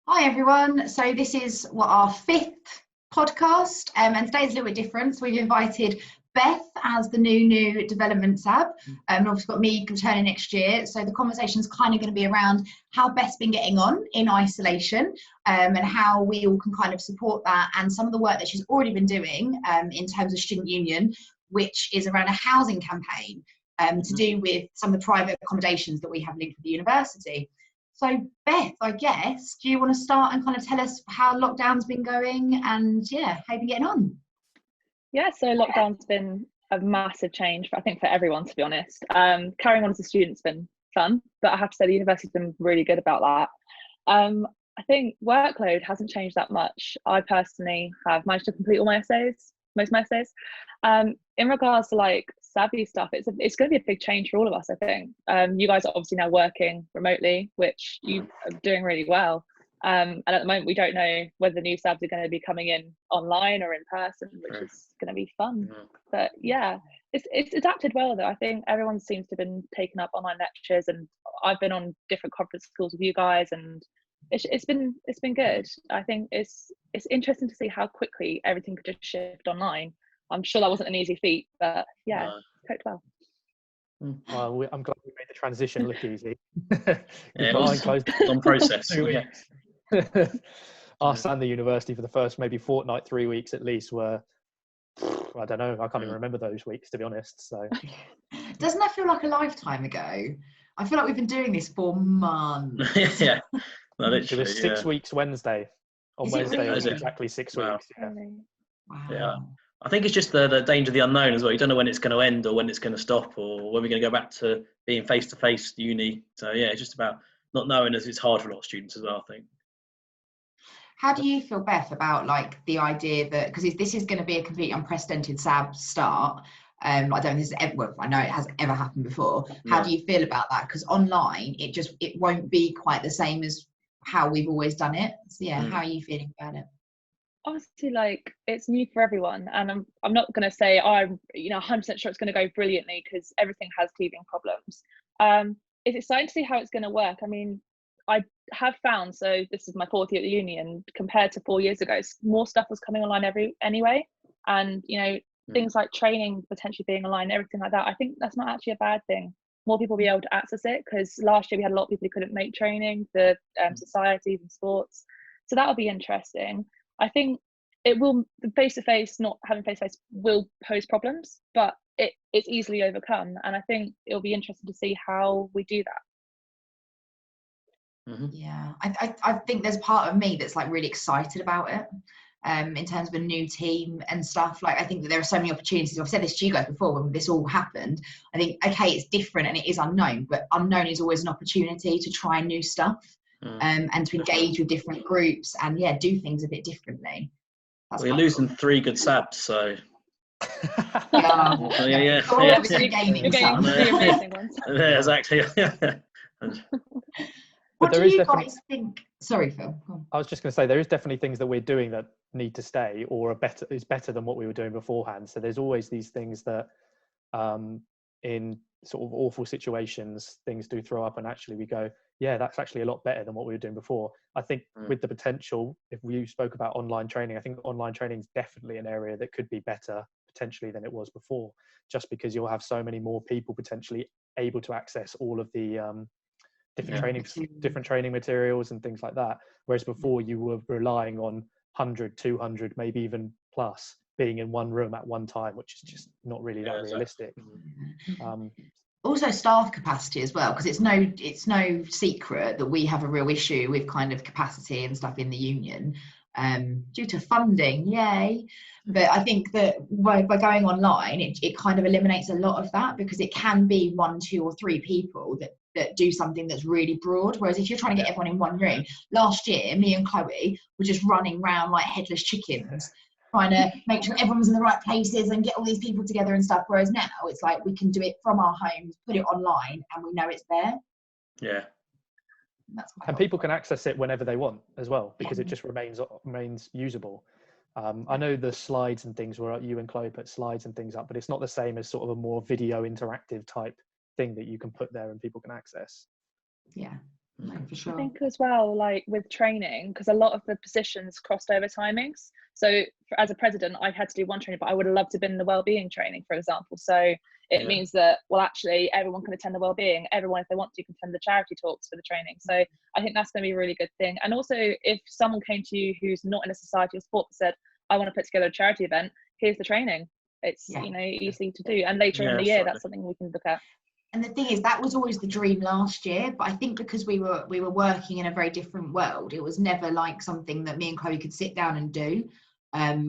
Hi everyone. So this is our fifth podcast, and today's a little bit different. So we've invited Beth as the new development sab, and obviously got me returning next year. So the conversation is kind of going to be around how Beth's been getting on in isolation, and how we all can kind of support that, and some of the work that she's already been doing in terms of student union, which is around a housing campaign to do with some of the private accommodations that we have linked with the university. So Beth, I guess, do you want to start and kind of tell us how lockdown's been going and how you've been getting on? Yeah, so lockdown's been a massive change, I think, for everyone, to be honest. Carrying on as a student's been fun, but I have to say the university's been really good about that. I think workload hasn't changed that much. I personally have managed to complete all my essays, most of my essays. In regards to like savvy stuff, it's going to be a big change for all of us, I think. You guys are obviously now working remotely, which you are doing really well. And at the moment, we don't know whether the new subs are going to be coming in online or in person, which is going to be fun. But yeah, it's adapted well, though. I think everyone seems to have been taking up online lectures, and I've been on different conference calls with you guys, and it's been good. I think it's interesting to see how quickly everything could just shift online. I'm sure that wasn't an easy feat, but yeah, coped well. Well, I'm glad we made the transition look easy. It was on process. 2 weeks. Us and the university for the first maybe fortnight, 3 weeks at least were, I don't know, I can't even remember those weeks, to be honest. So doesn't that feel like a lifetime ago? I feel like we've been doing this for months. Yeah, no, it was 6 weeks Wednesday. On Wednesday, it was exactly 6 weeks. Wow. Yeah. I think it's just the danger of the unknown as well. You don't know when it's going to end or when it's going to stop or when we're going to go back to being face-to-face uni. So yeah, it's just about not knowing, as it's hard for a lot of students as well, I think. How do you feel, Beth, about like the idea that, because this is going to be a completely unprecedented SAB start. I don't think this is ever, I know it hasn't ever happened before. How do you feel about that? Because online, it won't be quite the same as how we've always done it. So how are you feeling about it? Honestly, like, it's new for everyone, and I'm not going to say I'm 100% sure it's going to go brilliantly, because everything has teething problems. It's exciting to see how it's going to work. I mean, I have found, so this is my fourth year at the uni, and compared to 4 years ago, more stuff was coming online anyway, and things like training potentially being online, everything like that. I think that's not actually a bad thing. More people will be able to access it, because last year we had a lot of people who couldn't make training, the societies and sports, so that'll be interesting. I think it will, face-to-face, not having face-to-face will pose problems, but it's easily overcome. And I think it'll be interesting to see how we do that. Yeah, I think there's part of me that's like really excited about it, in terms of a new team and stuff. Like, I think that there are so many opportunities. I've said this to you guys before when this all happened. I think, okay, it's different and it is unknown, but unknown is always an opportunity to try new stuff. And to engage with different groups and do things a bit differly. Well, you're losing 3 good sabs, so yeah. Yeah, exactly. What do you guys think? Sorry, Phil. I was just going to say, there is definitely things that we're doing that need to stay or is better than what we were doing beforehand. So there's always these things that in sort of awful situations, things do throw up, and actually we go, yeah, that's actually a lot better than what we were doing before. I think with the potential, if we spoke about online training, I think online training is definitely an area that could be better potentially than it was before, just because you'll have so many more people potentially able to access all of the different training materials and things like that. Whereas before you were relying on 100, 200, maybe even plus being in one room at one time, which is just not really that realistic. Also staff capacity as well, because it's no secret that we have a real issue with kind of capacity and stuff in the union, due to funding, yay. But I think that by going online, it kind of eliminates a lot of that, because it can be 1, 2 or 3 people that do something that's really broad. Whereas if you're trying to get everyone in one room, last year me and Chloe were just running around like headless chickens, trying to make sure everyone was in the right places and get all these people together and stuff. Whereas now it's like we can do it from our homes, put it online, and we know it's there. Yeah. And people can access it whenever they want as well, because it just remains usable. I know the slides and things where you and Chloe put slides and things up, but it's not the same as sort of a more video interactive type thing that you can put there and people can access. Yeah. No, for sure. I think as well, like with training, because a lot of the positions crossed over timings. So as a president, I had to do one training, but I would have loved to have been in the wellbeing training, for example. So it means that, well, actually everyone can attend the wellbeing. Everyone, if they want to, can attend the charity talks for the training. So I think that's going to be a really good thing. And also, if someone came to you who's not in a society of sport and said, I want to put together a charity event, here's the training. It's, easy to do. And later in the year, that's something we can look at. And the thing is, that was always the dream last year, but I think because we were working in a very different world, it was never like something that me and Chloe could sit down and do.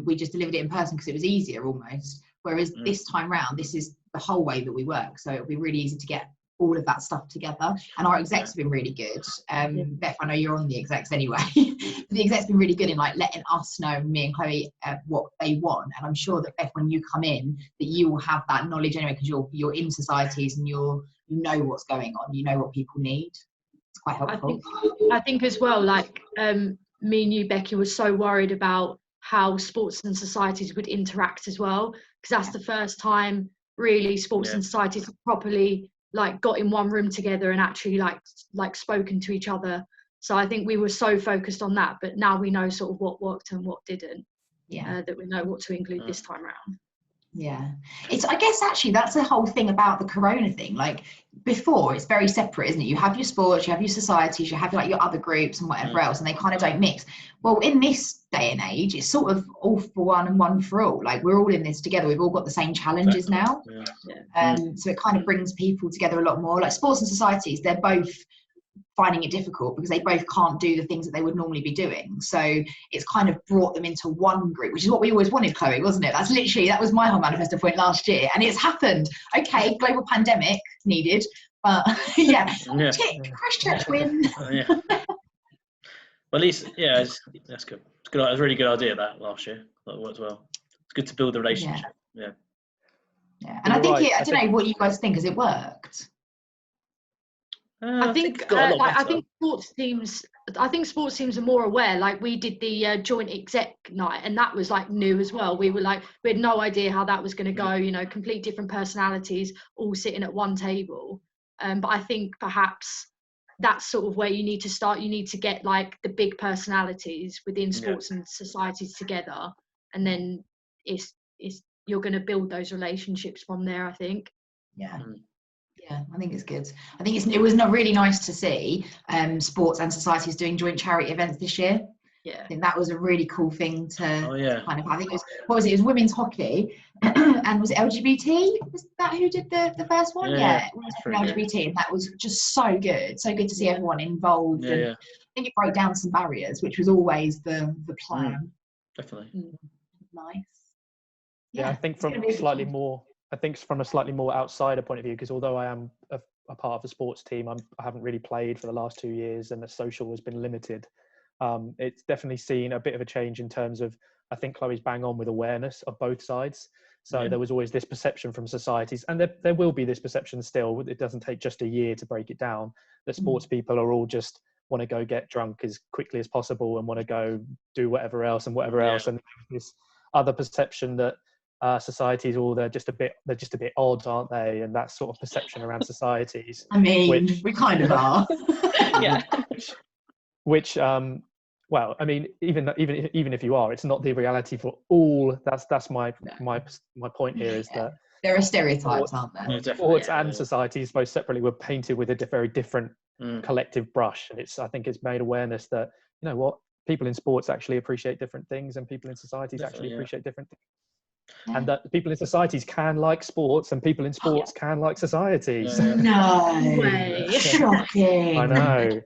We just delivered it in person because it was easier almost. Whereas this time round, this is the whole way that we work, so it'll be really easy to get all of that stuff together. And our execs have been really good. Beth, I know you're on the execs anyway. The execs been really good in like letting us know, me and Chloe, what they want. And I'm sure that Beth, when you come in, that you will have that knowledge anyway, because you're in societies and you know what's going on, you know what people need. It's quite helpful. I think as well, like me and you, Becky, were so worried about how sports and societies would interact as well, because that's the first time really sports and societies have properly like got in one room together and actually like spoken to each other. So I think we were so focused on that, but now we know sort of what worked and what didn't. That we know what to include this time around. It's, I guess actually that's the whole thing about the corona thing. Like before, it's very separate, isn't it? You have your sports, you have your societies, you have like your other groups and whatever else, and they kind of don't mix. Well, in this day and age, it's sort of all for one and one for all. Like we're all in this together, we've all got the same challenges now. So it kind of brings people together a lot more. Like sports and societies, they're both finding it difficult because they both can't do the things that they would normally be doing. So it's kind of brought them into one group, which is what we always wanted, Chloe, wasn't it? That was my whole manifesto point last year, and it's happened. Okay, global pandemic needed, but tick, Christchurch win. Well, at least, that's good. It's good. It was a really good idea that last year. That worked well. It's good to build a relationship. And I think I don't know what you guys think. Has it worked? I think sports teams are more aware. Like we did the joint exec night, and that was like new as well. We had no idea how that was going to go. You know, complete different personalities all sitting at one table. But I think perhaps that's sort of where you need to start. You need to get like the big personalities within sports and societies together, and then you're going to build those relationships from there, I think. I think it's good. I think it was really nice to see sports and societies doing joint charity events this year. I think that was a really cool thing to kind of. I think it was it was women's hockey, and was it LGBT? Was that who did the first one? It was LGBT, and that was just so good to see everyone involved. And I think it broke down some barriers, which was always the plan. Definitely. Nice. I think from a slightly more outsider point of view, because although I am a part of the sports team, I haven't really played for the last 2 years, and the social has been limited. It's definitely seen a bit of a change in terms of, I think Chloe's bang on with awareness of both sides. So there was always this perception from societies, and there will be this perception still. It doesn't take just a year to break it down, that sports people are all just want to go get drunk as quickly as possible and want to go do whatever else. And this other perception that societies, they're just a bit odd, aren't they? And that sort of perception around societies. I mean, we kind of are. Which well, I mean, even if you are, it's not the reality for all. That's my point here, is that there are stereotypes, aren't there? Sports and societies, both separately, were painted with a very different collective brush, and I think it's made awareness that, you know what, people in sports actually appreciate different things, and people in societies actually appreciate different things. And that people in societies can like sports, and people in sports can like societies. No way. Shocking. I know.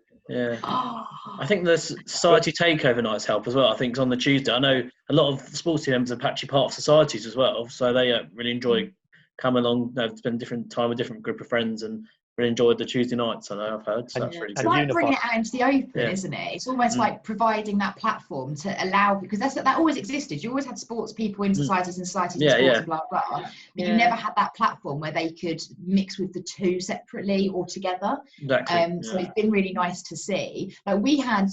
I think the society takeover nights help as well. I think it's on the Tuesday. I know a lot of sports team members are actually part of societies as well, so they really enjoy coming along, spend different time with different group of friends, and really enjoyed the Tuesday nights. I know, I've heard. So that's really it's good. like bringing it out into the open, isn't it? It's almost like providing that platform to allow, because that always existed. You always had sports people in societies and societies in sports and blah blah. But you never had that platform where they could mix with the two separately or together. Exactly. So it's been really nice to see. Like we had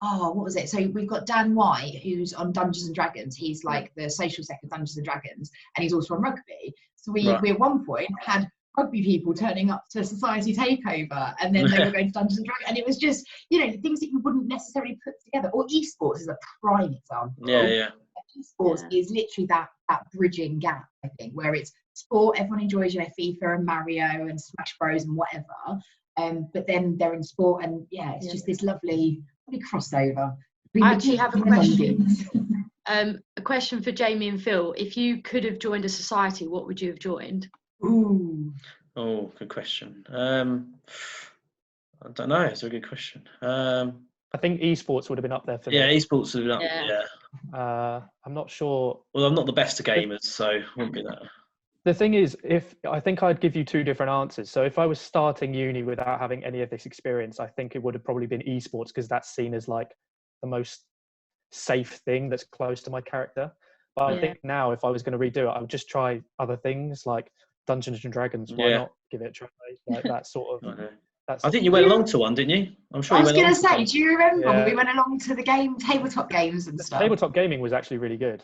what was it? So we've got Dan White, who's on Dungeons and Dragons. He's like the social sector Dungeons and Dragons, and he's also on rugby. So we at one point had rugby people turning up to Society Takeover, and then they were going to Dungeons and Dragons, and it was just, you know, things that you wouldn't necessarily put together. Or esports is a prime example. Yeah. Esports is literally that bridging gap, I think, where it's sport, everyone enjoys, you know, FIFA and Mario and Smash Bros and whatever, but then they're in sport, and it's just this lovely crossover. I actually have a question. A question for Jamie and Phil. If you could have joined a society, what would you have joined? Ooh. Oh, good question. I don't know. It's a good question. I think esports would have been up there for me. Yeah, esports would have been up. Yeah. I'm not sure. Well, I'm not the best of gamers, so it wouldn't be that. The thing is, I think I'd give you two different answers. So if I was starting uni without having any of this experience, I think it would have probably been esports, because that's seen as like the most safe thing that's close to my character. But I think now, if I was going to redo it, I would just try other things like Dungeons and Dragons. Why not give it a try? Like that sort of. Okay. I think you went along to one, didn't you? I'm sure. I was going to say, do you remember when we went along to the tabletop games and stuff? Tabletop gaming was actually really good,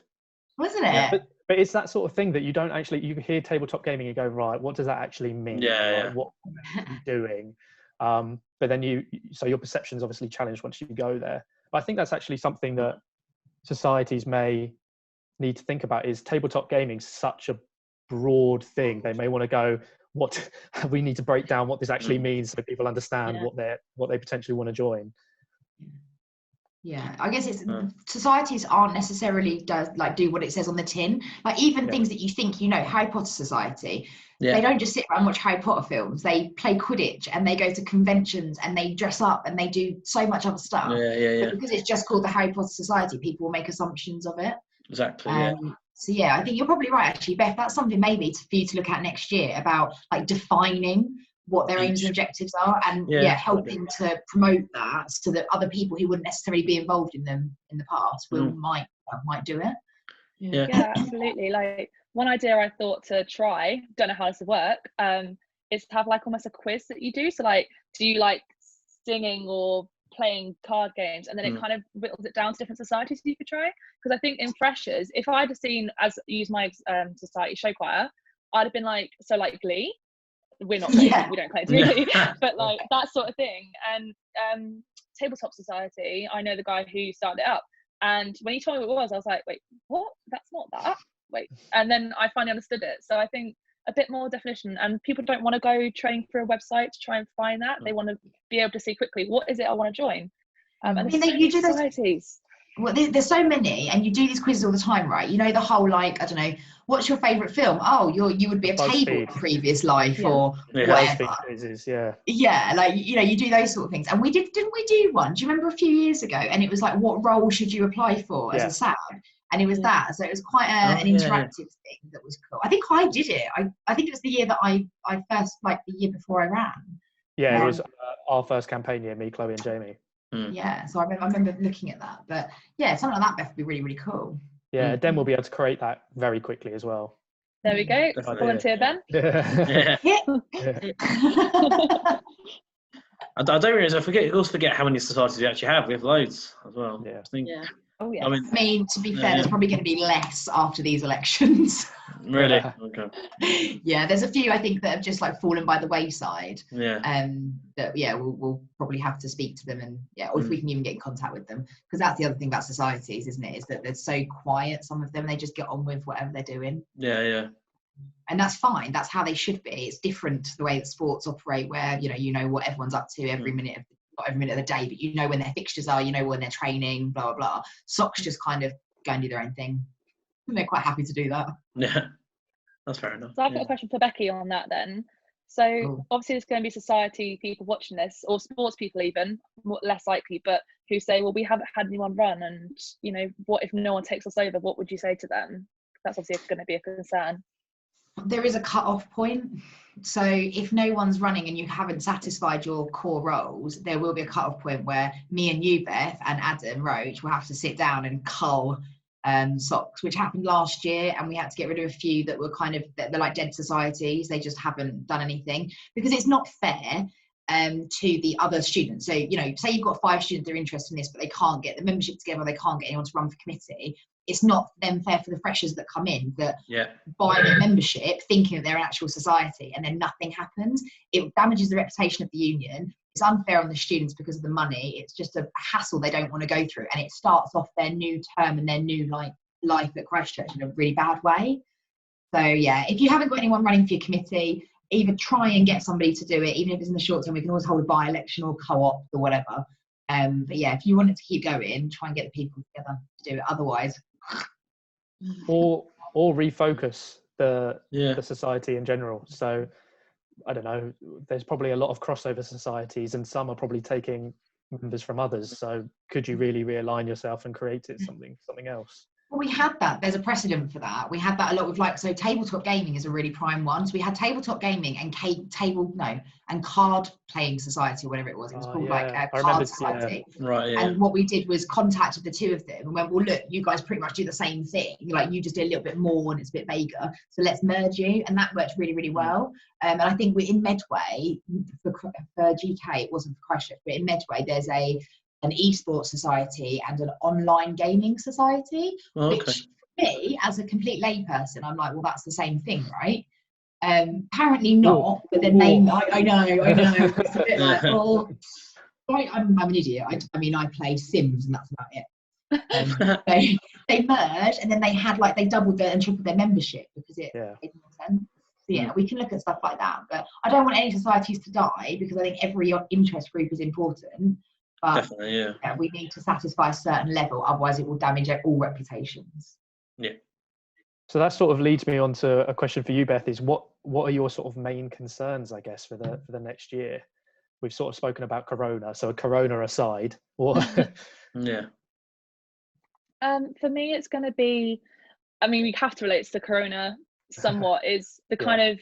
wasn't it? Yeah. But it's that sort of thing that you hear tabletop gaming and go, right, what does that actually mean? Like, what are you doing? But then so your perception's obviously challenged once you go there. But I think that's actually something that societies may need to think about, is tabletop gaming such a broad thing. They may want to go, we need to break down what this actually means so people understand what they potentially want to join. Yeah, I guess it's societies aren't necessarily do what it says on the tin. Like even things that you think, you know, Harry Potter Society, they don't just sit around and watch Harry Potter films. They play Quidditch and they go to conventions and they dress up and they do so much other stuff. But because it's just called the Harry Potter Society, people will make assumptions of it. Exactly. So I think you're probably right, actually, Beth. That's something maybe for you to look at next year, about like defining what their aims and objectives are, and helping to promote that so that other people who wouldn't necessarily be involved in them in the past might do it. Yeah, absolutely. Like one idea I thought to try, don't know how this would work, is to have like almost a quiz that you do. So like, do you like singing or playing card games, and then it kind of whittles it down to different societies you could try. Because I think in freshers, if I'd have use my society show choir, I'd have been like, so like Glee, we're not Glee, we don't play Glee, but like that sort of thing. And tabletop society, I know the guy who started it up, and when he told me what it was, I was like, wait, what? That's not that. Wait, and then I finally understood it. So I think a bit more definition, and people don't want to go train for a website to try and find that. They want to be able to see quickly, what is it I want to join? And you do societies. Well, there's so many, and you do these quizzes all the time, right? You know, the whole like, I don't know, what's your favourite film? Oh, you would be a table in a previous life, or whatever. Quizzes, like, you know, you do those sort of things. And didn't we do one? Do you remember a few years ago? And it was like, what role should you apply for as a SAB? And it was that. So it was quite an interactive thing that was cool. I think I did it. I think it was the year that I first, like the year before I ran. Yeah, it was our first campaign year, me, Chloe and Jamie. Yeah, so I remember looking at that. But yeah, something like that, Beth, would be really, really cool. Yeah, Den will be able to create that very quickly as well. There we go. Volunteer, Ben. I don't realise, I also forget how many societies we actually have. We have loads as well. Yeah. I think. Oh yeah. I mean, to be fair, there's probably going to be less after these elections. Really? Okay. Yeah, there's a few I think that have just like fallen by the wayside. Yeah. That we'll probably have to speak to them, and or if we can even get in contact with them, because that's the other thing about societies, isn't it? Is that they're so quiet. Some of them, they just get on with whatever they're doing. Yeah. And that's fine. That's how they should be. It's different to the way that sports operate, where you know what everyone's up to every minute of not every minute of the day, but you know when their fixtures are, you know when they're training, blah blah blah. Socks just kind of go and do their own thing, and they're quite happy to do that. Yeah, that's fair enough. So I've got a question for Becky on that then. So obviously there's going to be society people watching this, or sports people even, less likely, but who say, well, we haven't had anyone run, and you know, what if no one takes us over? What would you say to them? That's obviously going to be a concern. There is a cut-off point. So if no one's running and you haven't satisfied your core roles, there will be a cut-off point where me and you, Beth, and Adam Roach will have to sit down and cull socks, which happened last year, and we had to get rid of a few that were they're like dead societies. They just haven't done anything, because it's not fair to the other students. So, you know, say you've got 5 students that are interested in this, but they can't get the membership together, they can't get anyone to run for committee. it's not then fair for the freshers that come in that Yeah. buy their membership thinking that they're an actual society and then nothing happens. It damages the reputation of the union. It's unfair on the students because of the money. It's just a hassle they don't want to go through, and it starts off their new term and their new life at Christchurch in a really bad way. So yeah, if you haven't got anyone running for your committee, either try and get somebody to do it, even if it's in the short term. We can always hold a by-election or co-op or whatever. But yeah, if you want it to keep going, try and get the people together to do it. Otherwise, or refocus the society in general. So I don't know, there's probably a lot of crossover societies, and some are probably taking members from others. So could you really realign yourself and create it something else? well, we had that. There's a precedent for that. We had that a lot with so tabletop gaming is a really prime one. So we had tabletop gaming and card playing society, or whatever it was. It was called card society. Yeah. Right. Yeah. And what we did was contacted the two of them and went, well, look, you guys pretty much do the same thing. Like, you just do a little bit more and it's a bit vaguer. So let's merge you. And that worked really, really well. And I think we're in Medway for GK. It wasn't for Christchurch, but in Medway there's an esports society and an online gaming society, which for me, as a complete layperson, I'm like, well, that's the same thing, right? Apparently not, but then I know. It's a bit like, well, I'm an idiot. I mean, I play Sims and that's about it. They merged, and then they had they doubled and tripled their membership because it made more sense. So yeah, we can look at stuff like that. But I don't want any societies to die, because I think every interest group is important. But definitely, yeah, we need to satisfy a certain level, otherwise it will damage all reputations. Yeah. So that sort of leads me on to a question for you, Beth, is what are your sort of main concerns, I guess, for the next year? We've sort of spoken about Corona, so Corona aside, what? Yeah. For me, it's going to be, I mean, we have to relate to the Corona somewhat, is the kind of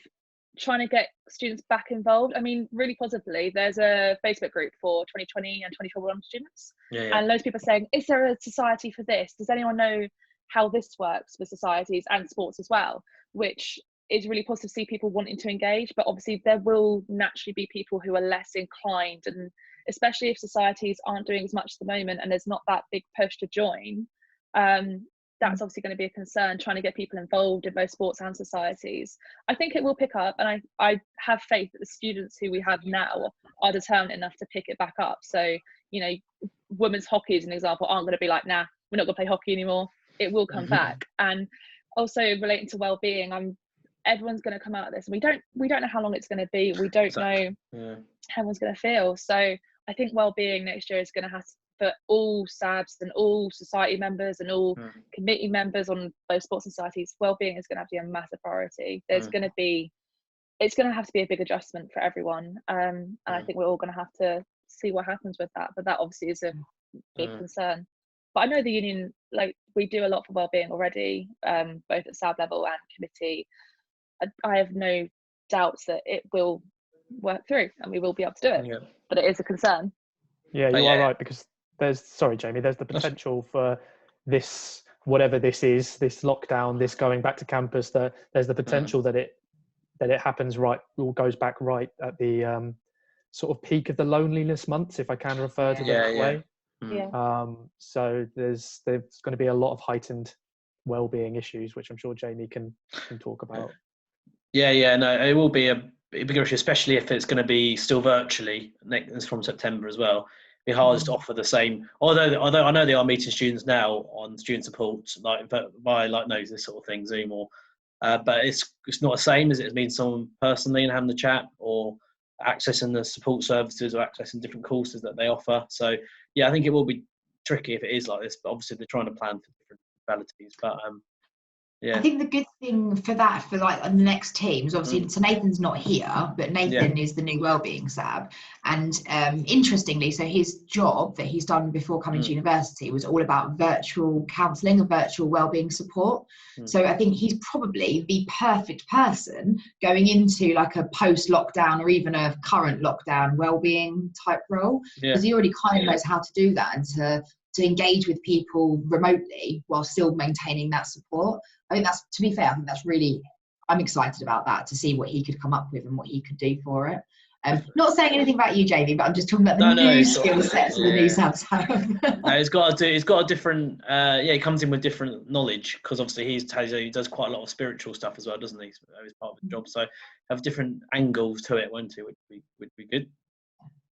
trying to get students back involved. I mean, really positively, there's a Facebook group for 2020 and 2021 students, and loads of people are saying, is there a society for this? Does anyone know how this works with societies and sports as well? Which is really positive to see people wanting to engage, but obviously there will naturally be people who are less inclined, and especially if societies aren't doing as much at the moment and there's not that big push to join, that's obviously going to be a concern, trying to get people involved in both sports and societies. I think it will pick up, and I have faith that the students who we have now are determined enough to pick it back up. So, you know, women's hockey, as an example, aren't going to be like, nah, we're not going to play hockey anymore. It will come back. And also relating to well-being, everyone's going to come out of this, and we don't know how long it's going to be. We don't know how everyone's going to feel. So I think well-being next year is going to have to, for all SABs and all society members and all committee members on both sports societies, well-being is going to have to be a massive priority. It's going to have to be a big adjustment for everyone, and I think we're all going to have to see what happens with that. But that obviously is a big concern. But I know the union, we do a lot for well-being already, both at SAB level and committee. I have no doubts that it will work through and we will be able to do it. But it is a concern. Yeah, you are right, because there's the potential for this, whatever this is, this lockdown, this going back to campus, that there's the potential that it happens right, or goes back right at the sort of peak of the loneliness months, if I can refer to them that way. So there's going to be a lot of heightened well-being issues, which I'm sure Jamie can talk about. No, it will be a big issue, especially if it's going to be still virtually from September as well. Be hard to offer the same. Although I know they are meeting students now on student support, via this sort of thing, Zoom but it's not the same as it means someone personally and having the chat, or accessing the support services, or accessing different courses that they offer. So I think it will be tricky if it is like this. But obviously they're trying to plan for different modalities. But I think the good thing for that, for the next teams, obviously, so Nathan's not here, but Nathan is the new wellbeing SAB. And interestingly, so his job that he's done before coming to university was all about virtual counselling and virtual wellbeing support. So I think he's probably the perfect person going into a post-lockdown or even a current lockdown wellbeing type role, because he already kind of knows how to do that and to engage with people remotely while still maintaining that support. I think that's, to be fair, I'm excited about that, to see what he could come up with and what he could do for it. Not saying anything about you, Jamie, but I'm just talking about the new skill sets that the new Sabs have. No, he's got a different. He comes in with different knowledge because obviously he does quite a lot of spiritual stuff as well, doesn't he? As part of his job, so have different angles to it, won't he? Which would be good.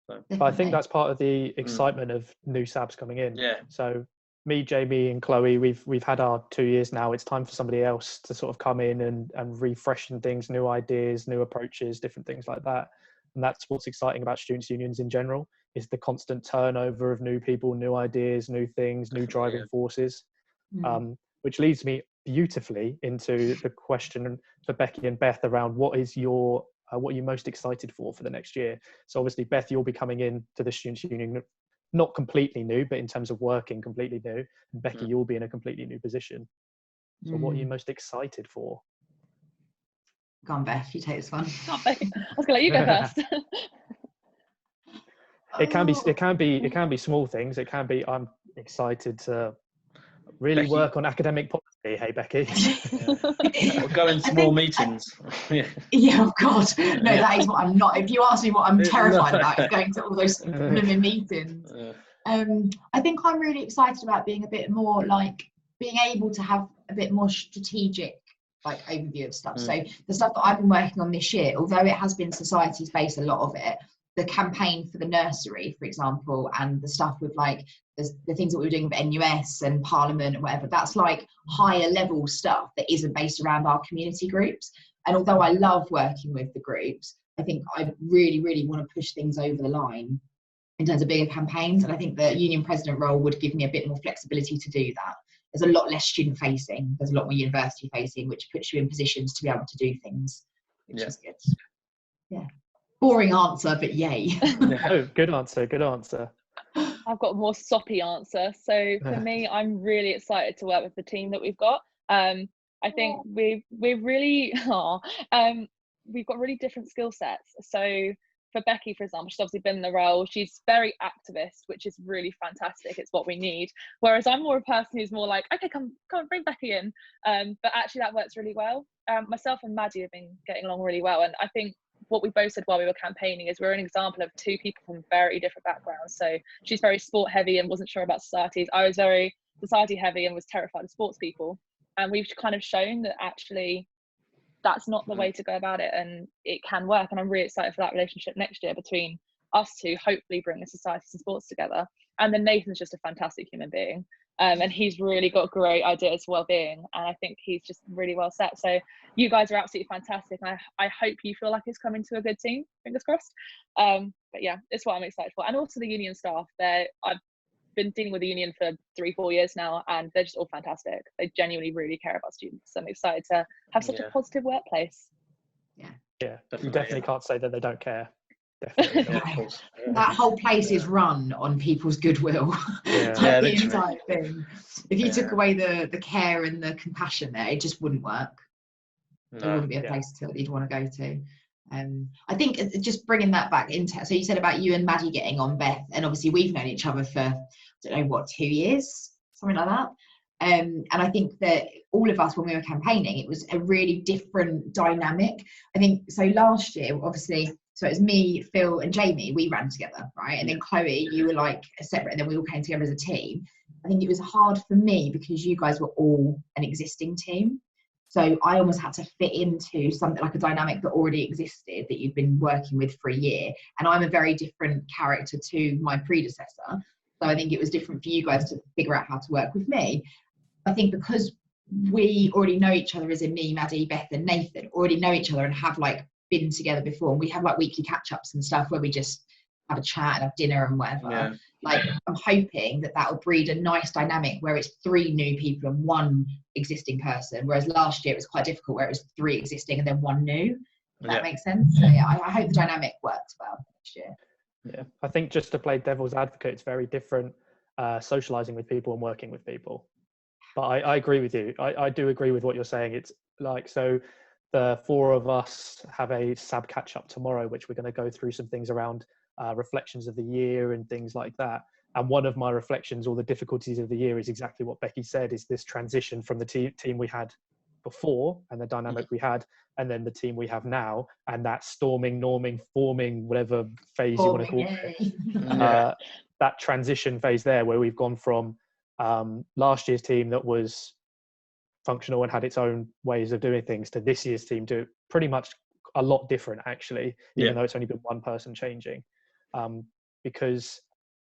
So. But I think that's part of the excitement of new Sabs coming in. Yeah. So me, Jamie, and Chloe, we've had our 2 years now. It's time for somebody else to sort of come in and refreshen things, new ideas, new approaches, different things like that. And that's what's exciting about students' unions in general, is the constant turnover of new people, new ideas, new things, new driving forces, which leads me beautifully into the question for Becky and Beth around what are you most excited for the next year? So obviously, Beth, you'll be coming in to the Students' Union, not completely new, but in terms of working completely new. And Becky, you'll be in a completely new position. So what are you most excited for? Go on, Beth, you take this one. I was gonna let you go first. It can be small things. It can be, I'm excited to really Becky. work on academic policy. Hey, Becky. We'll go into more meetings. Yeah, oh God. No, that is what I'm not. If you ask me what I'm terrified about, is going to all those blooming meetings. I think I'm really excited about being a bit more being able to have a bit more strategic overview of stuff. So the stuff that I've been working on this year, although it has been societies based, a lot of it, the campaign for the nursery, for example, and the stuff with the things that we were doing with NUS and Parliament and whatever, that's higher level stuff that isn't based around our community groups. And although I love working with the groups, I think I really, really want to push things over the line in terms of bigger campaigns. And I think the union president role would give me a bit more flexibility to do that. There's a lot less student facing, there's a lot more university facing, which puts you in positions to be able to do things, which is good. Yeah. Boring answer, but yay. Oh, good answer. I've got a more soppy answer. So for me, I'm really excited to work with the team that we've got. I think we're really we've got really different skill sets. So for Becky, for example, she's obviously been in the role. She's very activist, which is really fantastic. It's what we need. Whereas I'm more a person who's more like, okay, come on, bring Becky in. But actually that works really well. Myself and Maddie have been getting along really well. And I think what we both said while we were campaigning is we're an example of two people from very different backgrounds. So she's very sport heavy and wasn't sure about societies. I was very society heavy and was terrified of sports people. And we've kind of shown that actually that's not the way to go about it, and it can work. And I'm really excited for that relationship next year between us two, hopefully bringing societies and sports together. And then Nathan's just a fantastic human being. And he's really got great ideas for well-being, and I think he's just really well set. So you guys are absolutely fantastic. I hope you feel like it's coming to a good team, fingers crossed. But yeah, it's what I'm excited for. And also the union staff, I've been dealing with the union for 3-4 years now, and they're just all fantastic. They genuinely really care about students. I'm excited to have such a positive workworkplace. Yeah, you definitely can't say that they don't care. Definitely. That whole place is run on people's goodwill. The entire thing. If you took away the care and the compassion there, it just wouldn't work. It wouldn't be a place that you'd want to go to. I think just bringing that back into, so you said about you and Maddie getting on, Beth, and obviously we've known each other for, I don't know, what, 2 years, something like that. And I think that all of us, when we were campaigning, it was a really different dynamic. I think so last year, obviously, so it was me, Phil and Jamie, we ran together, right? And then Chloe, you were like separate, and then we all came together as a team. I think it was hard for me because you guys were all an existing team. So I almost had to fit into something like a dynamic that already existed, that you've been working with for a year. And I'm a very different character to my predecessor. So I think it was different for you guys to figure out how to work with me. I think because we already know each other, as in me, Maddie, Beth and Nathan, already know each other and have been together before. And we have weekly catch-ups and stuff where we just have a chat and have dinner and whatever. I'm hoping that will breed a nice dynamic where it's 3 new people and 1 existing person, whereas last year it was quite difficult where it was 3 existing and then 1 new. Does that make sense? So yeah, I hope the dynamic works well next year. Yeah, I think just to play devil's advocate, it's very different socializing with people and working with people. But I agree with you. I do agree with what you're saying. It's so the 4 of us have a SAB catch up tomorrow, which we're going to go through some things around reflections of the year and things like that. And one of my reflections or the difficulties of the year is exactly what Becky said, is this transition from the team we had before and the dynamic we had, and then the team we have now, and that storming, norming, forming, whatever phase you want to call it. That transition phase there, where we've gone from last year's team that was functional and had its own ways of doing things to this year's team to pretty much a lot different, actually, even though it's only been one person changing, because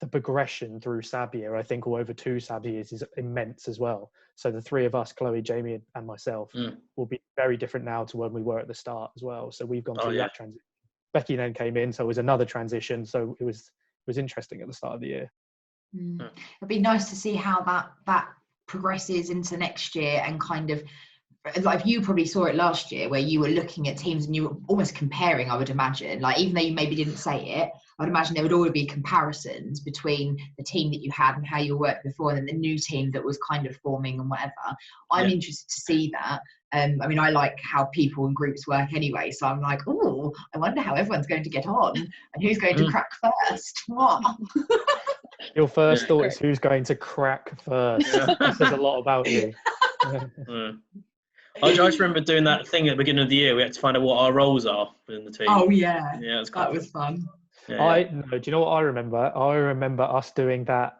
the progression through SAB year, I think, or over 2 SAB years, is immense as well. So the 3 of us, Chloe, Jamie and myself, will be very different now to when we were at the start as well. So we've gone through that transition. Becky then came in, so it was another transition. So it was interesting at the start of the year. It'd be nice to see how that progresses into next year, and kind of, like, you probably saw it last year where you were looking at teams and you were almost comparing, I would imagine, like, even though you maybe didn't say it, I would imagine there would always be comparisons between the team that you had and how you worked before, and then the new team that was kind of forming and whatever. I'm interested to see that. I mean, I like how people and groups work anyway, so I'm like, oh, I wonder how everyone's going to get on and who's going to crack first. What? Your first thought is who's going to crack first. That says a lot about you. I just remember doing that thing at the beginning of the year. We had to find out what our roles are within the team. Oh yeah, yeah, that was fun. Do you know what I remember? I remember us doing that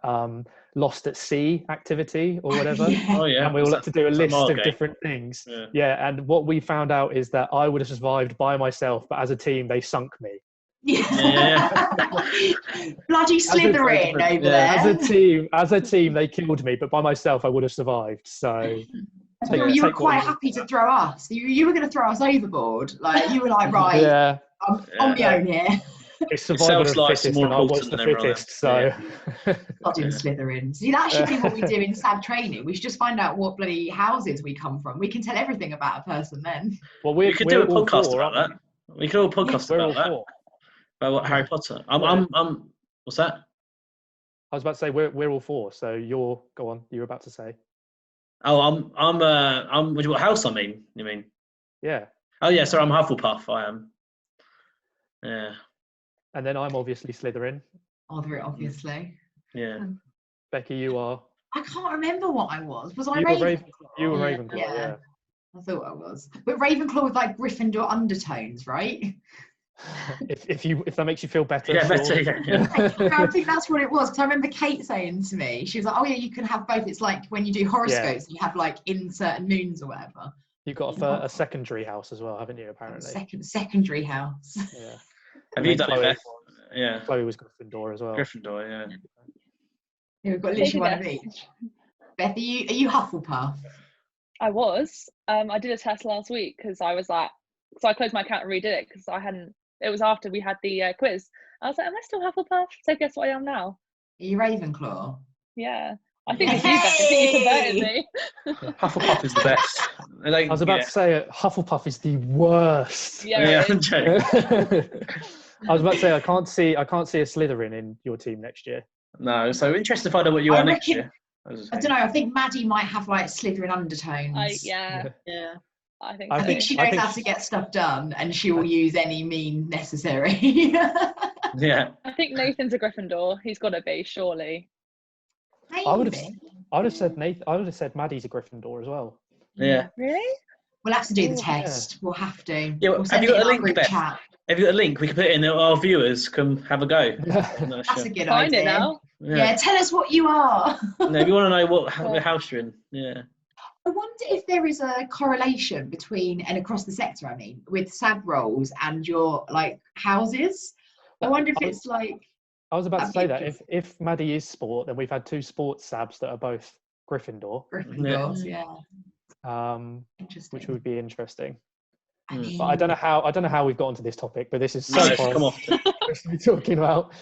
Lost at Sea activity or whatever. Oh yeah. And we all had to do a list of different things. And what we found out is that I would have survived by myself, but as a team, they sunk me. Bloody Slytherin over there. As a team, they killed me, but by myself, I would have survived. So. You were quite happy to throw us. You were going to throw us overboard. Like, you were like, right, I'm on my own here. It's survival of the fittest, and I was the fittest. So, bloody Slytherin. See, that should be what we do in SAB training. We should just find out what bloody houses we come from. We can tell everything about a person then. Well, we could do a podcast about that. We could do a podcast about that. About what Harry Potter. I'm. What's that? I was about to say we're all 4. So you're go on. You were about to say. Oh, I'm. What house? I mean, you mean? Yeah. Oh yeah. Sorry, I'm Hufflepuff. I am. Yeah. And then I'm obviously Slytherin. Obviously. Yeah. Becky, you are. I can't remember what I was. Was I Ravenclaw? You were Ravenclaw. Yeah. I thought I was. But Ravenclaw with like Gryffindor undertones, right? if that makes you feel better. Yeah, better. Yeah. I think that's what it was, because I remember Kate saying to me, she was like, "Oh yeah, you can have both. It's like when you do horoscopes, you have like in certain moons or whatever." You've got a secondary house as well, haven't you? Apparently. Secondary house. Yeah. Have you done it, Beth? Yeah. Chloe was Gryffindor as well. Gryffindor, yeah. We've got literally one of each. Beth, are you Hufflepuff? I was. I did a test last week because I was like, so I closed my account and redid it because I hadn't. It was after we had the quiz. I was like, am I still Hufflepuff? So guess what I am now? Are you Ravenclaw? Yeah. I think it's you, Beth. I think you converted me. Hufflepuff is the best. I was about to say Hufflepuff is the worst. Yeah. I'm joking. I was about to say I can't see a Slytherin in your team next year. No, so interested to find out what you are next year. I don't know. I think Maddie might have like Slytherin undertones. Yeah. I think she knows how to get stuff done, and she will use any mean necessary. Yeah. I think Nathan's a Gryffindor. He's got to be, surely. Maybe. I would have said Maddie's a Gryffindor as well. Yeah. Really? We'll have to do the test. Yeah. We'll have to. Yeah. We'll have you got a link, Beth? Have you got a link? We can put it in. Our viewers can have a go. That's a good Find idea. It now. Yeah. Tell us what you are. No, if you want to know what house you're in. Yeah. I wonder if there is a correlation between and across the sector, I mean, with SAB roles and your like houses. I wonder if it's like. I was about to say that if Maddie is sport, then we've had 2 sports SABs that are both Gryffindor. Gryffindors, yeah. Which would be interesting. I mean, but I don't know how we've got onto this topic, but this is so far. Come off. We're talking about.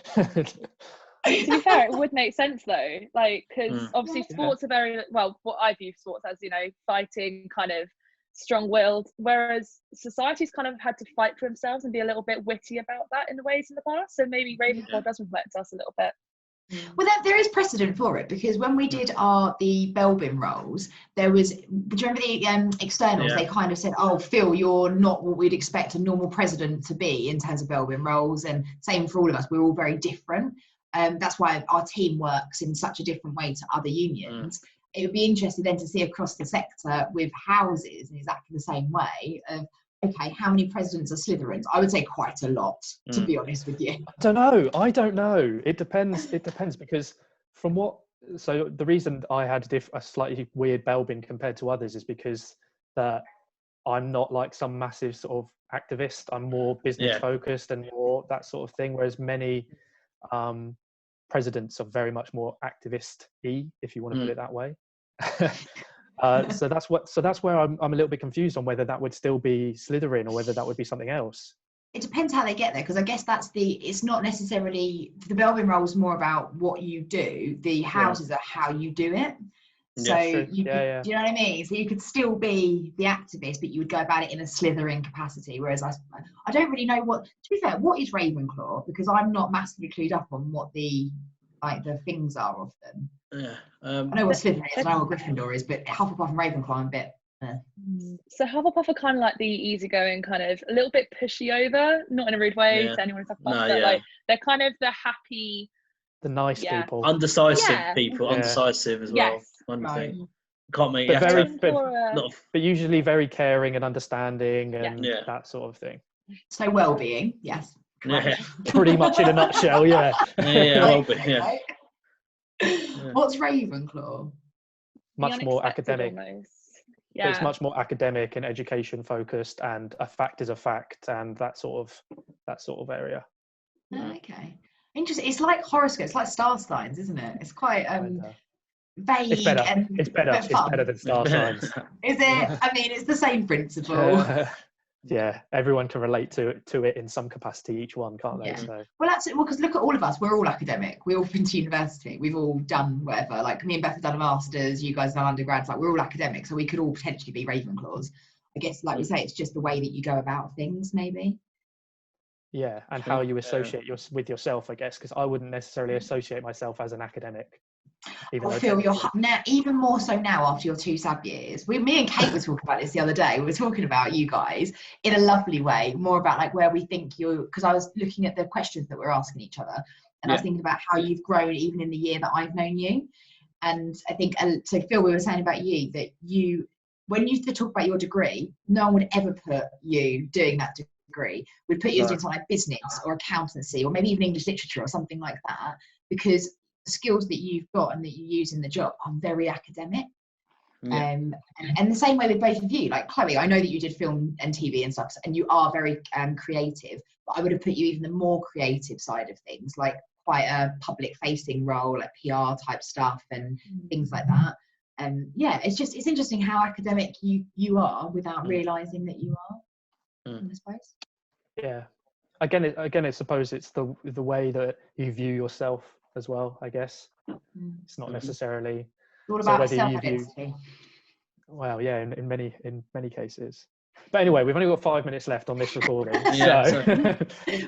To be fair, it would make sense though, like because obviously sports are very well. What I view sports as, fighting, kind of strong-willed, whereas society's kind of had to fight for themselves and be a little bit witty about that in the ways in the past. So maybe Ravenclaw does reflect us a little bit. Well, there is precedent for it, because when we did the Belbin roles, there was. Do you remember the externals? Yeah. They kind of said, "Oh, Phil, you're not what we'd expect a normal president to be in terms of Belbin roles," and same for all of us. We're all very different. That's why our team works in such a different way to other unions. it would be interesting then to see across the sector with houses in exactly the same way of, okay, how many presidents are Slytherins? I would say quite a lot, to be honest with you. I don't know. It depends because so the reason I had a slightly weird bell bin compared to others is because that I'm not like some massive sort of activist. I'm more business focused and more that sort of thing, whereas many presidents are very much more activist-y, if you want to put it that way. So that's where I'm a little bit confused on whether that would still be Slytherin or whether that would be something else. It depends how they get there, because I guess it's not necessarily, the Belbin role is more about what you do. The houses are how you do it. So do you know what I mean? So you could still be the activist, but you would go about it in a Slytherin capacity. Whereas I don't really know to be fair, what is Ravenclaw? Because I'm not massively clued up on what the things are of them. Yeah. I know what Slytherin is, I know what Gryffindor is, but Hufflepuff and Ravenclaw I'm a bit. So Hufflepuff are kind of like the easygoing, kind of a little bit pushy over, not in a rude way to anyone who's Hufflepuff, but like they're kind of the happy, the nice people, undecisive people, undecisive as well. One thing. Can't make but usually very caring and understanding and that sort of thing. So well-being, yes. Pretty much in a nutshell, well-being, What's Ravenclaw? Much more academic. Yeah. It's much more academic and education focused, and a fact is a fact, and that sort of area. Okay, interesting. It's like horoscopes, it's like star signs, isn't it? It's quite vague. It's better. It's better than star signs. Is it? I mean, it's the same principle. Yeah, everyone can relate to it in some capacity, each one, can't they? So. Well, absolutely. Well, because look at all of us, we're all academic. We've all been to university. We've all done whatever. Like me and Beth have done a master's, you guys have done undergrads. Like we're all academic, so we could all potentially be Ravenclaws. I guess, like we say, it's just the way that you go about things, maybe. Yeah, and how you associate with yourself, I guess, because I wouldn't necessarily associate myself as an academic. I feel you're now, even more so now after your 2 SAB years. Me and Kate were talking about this the other day. We were talking about you guys in a lovely way, more about like where we think because I was looking at the questions that we're asking each other, and I was thinking about how you've grown even in the year that I've known you. And I think, so Phil, we were saying about you that when you talk about your degree, no one would ever put you doing that degree. We'd put you as doing something like business or accountancy or maybe even English literature or something like that, because the skills that you've got and that you use in the job are very academic. And the same way with both of you, like Chloe, I know that you did film and TV and stuff, and you are very creative, but I would have put you even the more creative side of things, like quite a public facing role, like PR type stuff and things like that. And it's interesting how academic you are without realizing that you are, I suppose. Yeah, again I suppose it's the way that you view yourself as well, I guess. It's not necessarily all about self-identity. Well, yeah, in many cases. But anyway, we've only got 5 minutes left on this recording.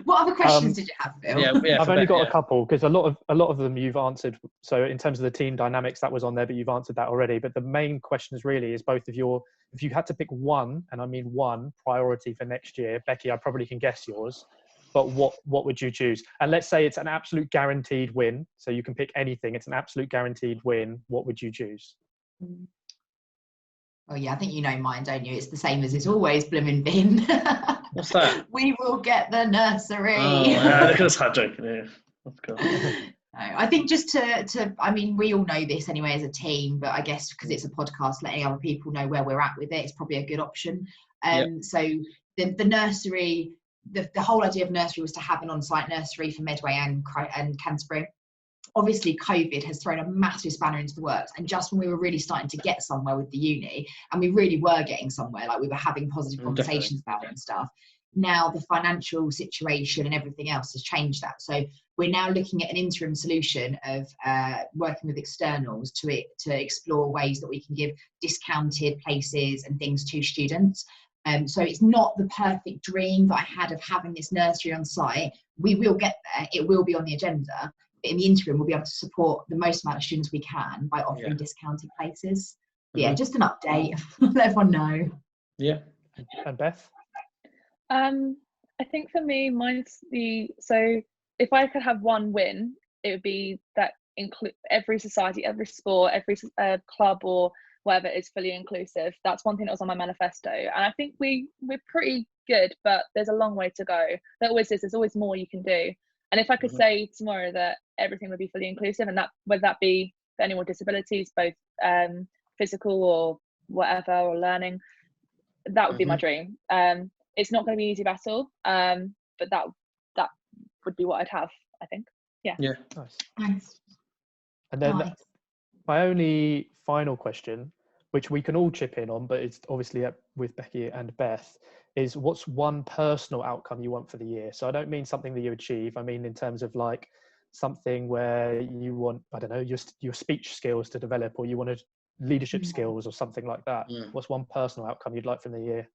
What other questions did you have, Phil? I've only got a couple, because a lot of them you've answered. So in terms of the team dynamics, that was on there, but you've answered that already. But the main questions really is both of your, if you had to pick one, and I mean one priority for next year, Becky, I probably can guess yours. But what would you choose? And let's say it's an absolute guaranteed win. So you can pick anything. It's an absolute guaranteed win. What would you choose? Oh yeah, I think you know mine, don't you? It's the same as it's always blooming been. What's that? We will get the nursery. Oh, yeah, that's how joking it is. That's cool. I think just to I mean, we all know this anyway as a team, but I guess because it's a podcast, letting other people know where we're at with it is probably a good option. So the nursery, the whole idea of nursery was to have an on-site nursery for Medway and Canterbury. Obviously, COVID has thrown a massive spanner into the works, and just when we were really starting to get somewhere with the uni, and we really were getting somewhere, like we were having positive conversations about it and stuff, now the financial situation and everything else has changed that. So we're now looking at an interim solution of working with externals to explore ways that we can give discounted places and things to students. So it's not the perfect dream that I had of having this nursery on site. We will get there. It will be on the agenda. But in the interim, we'll be able to support the most amount of students we can by offering discounted places. Yeah, just an update. Let everyone know. Yeah. And Beth? I think for me, so if I could have one win, it would be that every society, every sport, every club or whatever is fully inclusive. That's one thing that was on my manifesto, and I think we're pretty good, but there's a long way to go. There's always more you can do. And if I could say tomorrow that everything would be fully inclusive, and that whether that be for anyone with disabilities, both physical or whatever, or learning, that would be my dream. It's not going to be an easy battle, but that would be what I'd have, I think. Yeah. Nice. And then my only final question, which we can all chip in on, but it's obviously with Becky and Beth, is what's one personal outcome you want for the year? So I don't mean something that you achieve. I mean in terms of like something where you want, I don't know, your speech skills to develop, or you wanted leadership skills or something like that. What's one personal outcome you'd like from the year?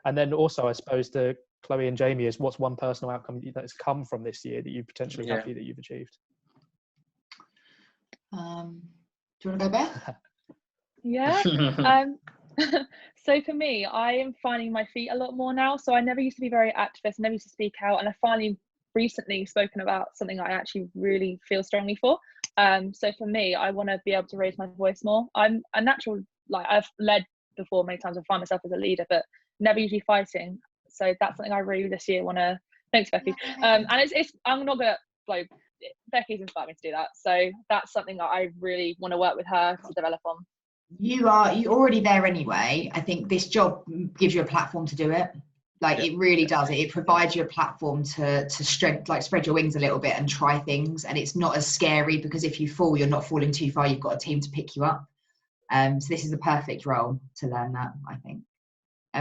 And then also, I suppose, to Chloe and Jamie, is what's one personal outcome that has come from this year that you're potentially happy that you've achieved? Do you want to go, Beth? Yeah. So for me, I am finding my feet a lot more now. So I never used to be very activist, never used to speak out, and I finally recently spoken about something I actually really feel strongly for. So for me, I want to be able to raise my voice more. I'm a natural, like I've led before many times. I find myself as a leader, but never usually fighting. So that's something I really this year want to. Thanks, Becky. And it's I'm not gonna blow. Becky's inspired me to do that. So that's something that I really want to work with her to develop on. You're already there anyway. I think this job gives you a platform to do it. Like it really does. It provides you a platform to spread your wings a little bit and try things. And it's not as scary, because if you fall, you're not falling too far. You've got a team to pick you up. So this is the perfect role to learn that, I think.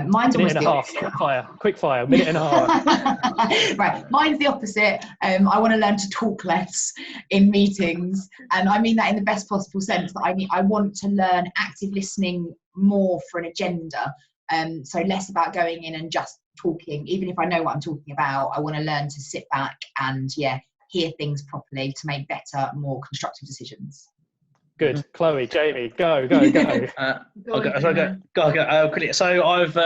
Mine's almost the opposite. Quick fire, minute and a half. Right, mine's the opposite. I want to learn to talk less in meetings, and I mean that in the best possible sense. That I want to learn active listening more for an agenda. So less about going in and just talking. Even if I know what I'm talking about, I want to learn to sit back and hear things properly to make better, more constructive decisions. Good. Chloe, Jamie, go. I'll go. So I've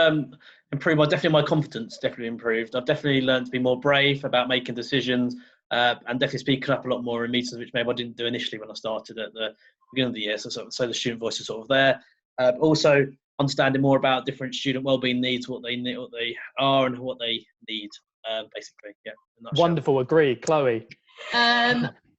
improved definitely my confidence, definitely improved. I've definitely learned to be more brave about making decisions, and definitely speaking up a lot more in meetings, which maybe I didn't do initially when I started at the beginning of the year. So the student voice is sort of there. Also understanding more about different student wellbeing needs, what they need, what they are, and what they need. Basically, yeah. Wonderful. Agree, Chloe.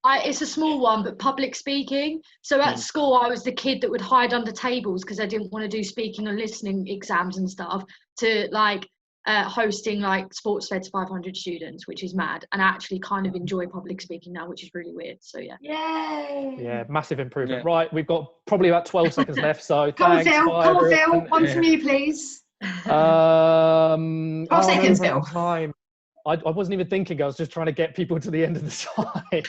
It's a small one, but public speaking. So at school, I was the kid that would hide under tables because I didn't want to do speaking and listening exams and stuff, to like hosting like sports fed to 500 students, which is mad. And I actually kind of enjoy public speaking now, which is really weird. So yeah. Yay! Yeah, massive improvement. Yeah. Right, we've got probably about 12 seconds left. So come on, Phil. One from you, please. 12 seconds, Phil. Time. I wasn't even thinking. I was just trying to get people to the end of the slide.